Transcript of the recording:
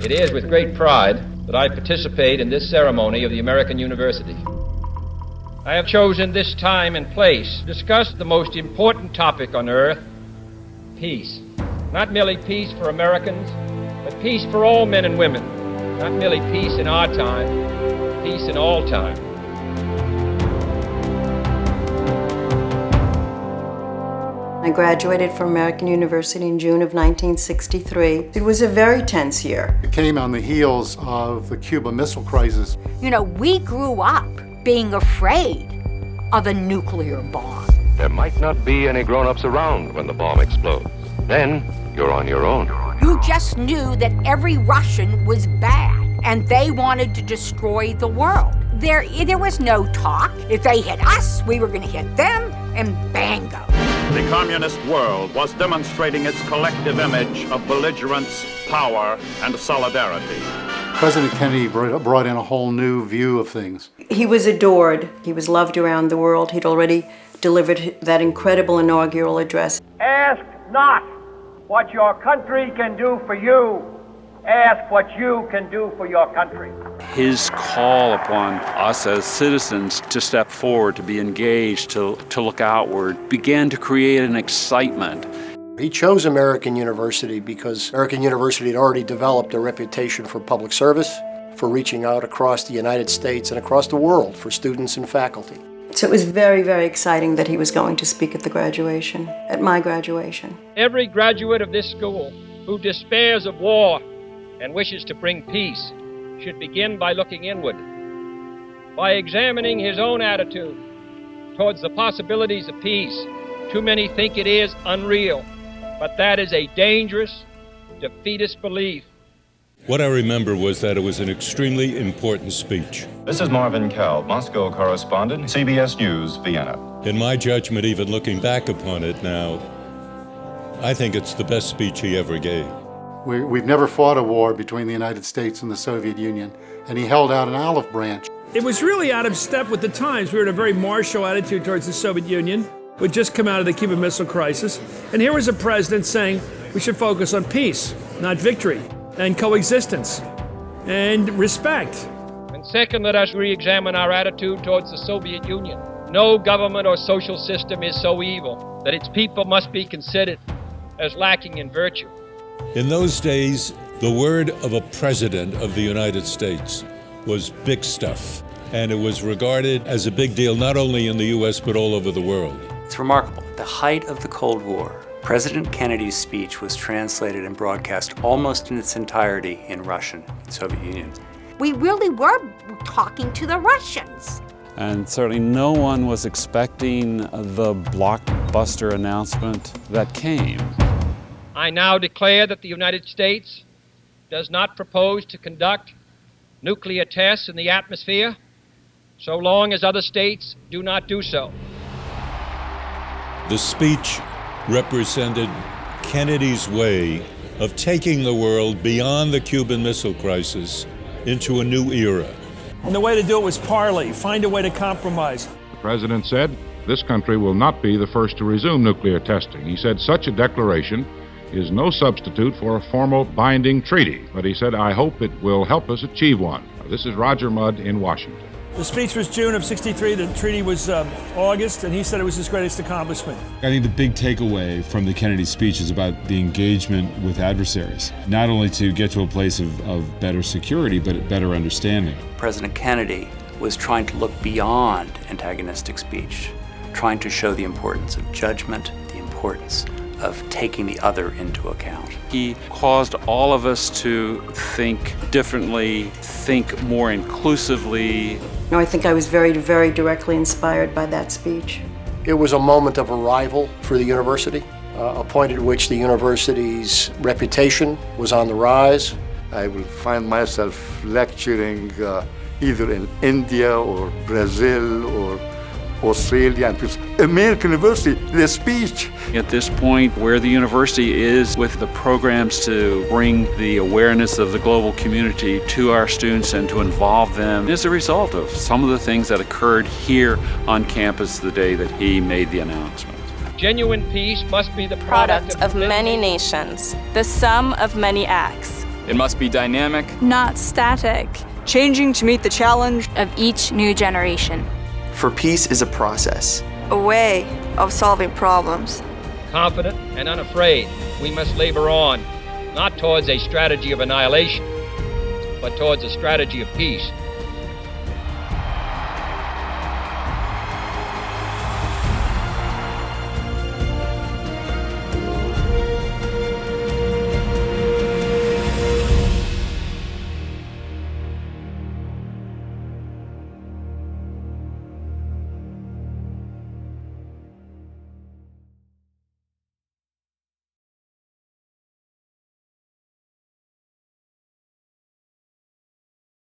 It is with great pride that I participate in this ceremony of the American University. I have chosen this time and place to discuss the most important topic on earth, peace. Not merely peace for Americans, but peace for all men and women. Not merely peace in our time, peace in all time. I graduated from American University in June of 1963. It was a very tense year. It came on the heels of the Cuba Missile Crisis. You know, we grew up being afraid of a nuclear bomb. There might not be any grown-ups around when the bomb explodes. Then you're on your own. You just knew that every Russian was bad, and they wanted to destroy the world. There was no talk. If they hit us, we were going to hit them, and bango. The communist world was demonstrating its collective image of belligerence, power, and solidarity. President Kennedy brought in a whole new view of things. He was adored. He was loved around the world. He'd already delivered that incredible inaugural address. Ask not what your country can do for you. Ask what you can do for your country. His call upon us as citizens to step forward, to be engaged, to look outward, began to create an excitement. He chose American University because American University had already developed a reputation for public service, for reaching out across the United States and across the world for students and faculty. So it was very, very exciting that he was going to speak at the graduation, at my graduation. Every graduate of this school who despairs of war and wishes to bring peace should begin by looking inward, by examining his own attitude towards the possibilities of peace. Too many think it is unreal, but that is a dangerous, defeatist belief. What I remember was that it was an extremely important speech. This is Marvin Kalb, Moscow correspondent, CBS News, Vienna. In my judgment, even looking back upon it now, I think it's the best speech he ever gave. We've never fought a war between the United States and the Soviet Union, and he held out an olive branch. It was really out of step with the times. We were in a very martial attitude towards the Soviet Union. We'd just come out of the Cuban Missile Crisis. And here was a president saying we should focus on peace, not victory, and coexistence, and respect. And second, let us re-examine our attitude towards the Soviet Union. No government or social system is so evil that its people must be considered as lacking in virtue. In those days, the word of a president of the United States was big stuff, and it was regarded as a big deal not only in the U.S. but all over the world. It's remarkable. At the height of the Cold War, President Kennedy's speech was translated and broadcast almost in its entirety in Russian in the Soviet Union. We really were talking to the Russians. And certainly no one was expecting the blockbuster announcement that came. I now declare that the United States does not propose to conduct nuclear tests in the atmosphere so long as other states do not do so. The speech represented Kennedy's way of taking the world beyond the Cuban Missile Crisis into a new era. And the way to do it was parley, find a way to compromise. The president said, "This country will not be the first to resume nuclear testing." He said such a declaration is no substitute for a formal binding treaty, but he said, "I hope it will help us achieve one." This is Roger Mudd in Washington. The speech was June of '63, the treaty was August, and he said it was his greatest accomplishment. I think the big takeaway from the Kennedy speech is about the engagement with adversaries, not only to get to a place of better security, but better understanding. President Kennedy was trying to look beyond antagonistic speech, trying to show the importance of judgment, the importance of taking the other into account. He caused all of us to think differently, think more inclusively. No, I think I was very, very directly inspired by that speech. It was a moment of arrival for the university, a point at which the university's reputation was on the rise. I will find myself lecturing either in India or Brazil or Australia, and American University, the speech. At this point, where the university is with the programs to bring the awareness of the global community to our students and to involve them is a result of some of the things that occurred here on campus the day that he made the announcement. Genuine peace must be the product of many nations, the sum of many acts. It must be dynamic, not static, changing to meet the challenge of each new generation. For peace is a process, a way of solving problems. Confident and unafraid, we must labor on, not towards a strategy of annihilation, but towards a strategy of peace.